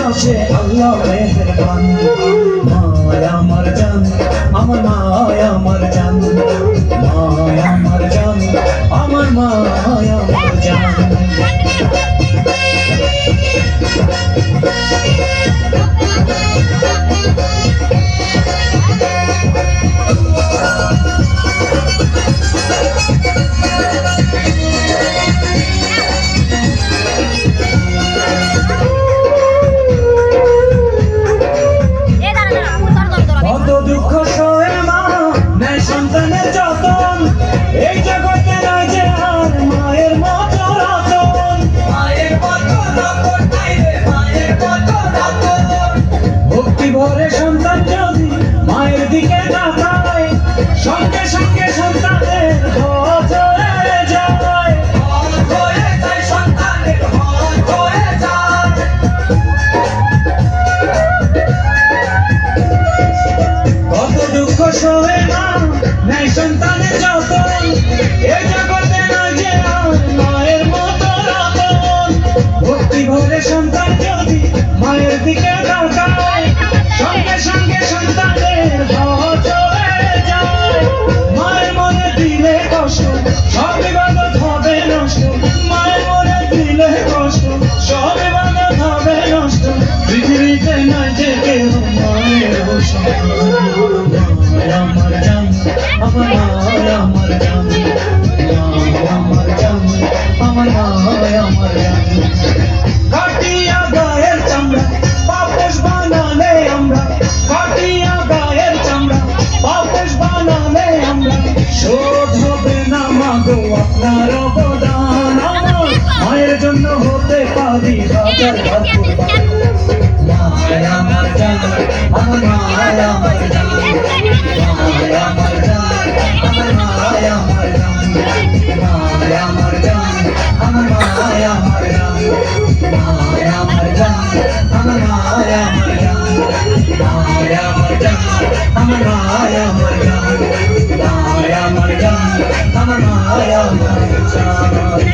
আছে আল্লাহ মেহেরবান। মায়া আমার জান, আমার মায়া আমার জান, মায়া আমার জান, আমার মায়া আমার জান। কত দুঃখ সয়ে মা নেয় সন্তানের যতন, এই জগতে নয় যে আর মায়ের মতো রতন। মায়ের মতো রতন নাই রে, মায়ের মতো রতন। ভক্তি ভরে সন্তান যদি মায়ের দিকে তাকায়, সঙ্গে সঙ্গে সন্তানের হজ হয়ে যায়, হজ হয়ে যায়, সন্তানের হজ হয়ে যায়। কত দুঃখ সয়ে মা নেয় সন্তানের যতন, এই জগতে নয় যে আর মায়ের মতো রতন। ভক্তি ভরে সন্তান যদি মায়ের দিকে তাকায়, সঙ্গে সঙ্গে সন্তানের হজ হয়ে যায়। মায়ের মনে দিলে কষ্ট সব ইবাদত হবে নষ্ট, মায়ের মনে দিলে কষ্ট সব ইবাদত হবে নষ্ট। পৃথিবীতে নয় যে কেউ মায়ের মায়া আমার জান, আমার মায়া আমার জান, মায়া আমার জান, আমার মায়া আমার জান। কাটিয়া গায়ের চামড়া পাপোশ বানালে আমরা, কাটিয়া গায়ের চামড়া পাপোশ বানালে আমরা, শোধ হবে না মাগো আপনার অবদান। আমার মায়ের জন্য হতে পারি হাজার হাজার কুরবান। মায়া আমার জান, আমার মায়া আমার জান, মায়া আমার জান, আমার মায়া আমার জান, মায়া আমার জান, আমার মায়া আমার জান, মায়া আমার জান, আমার মায়া আমার জান, মায়া আমার জান, আমার মায়া আমার জান, মায়া আমার জান, আমার মায়া আমার জান।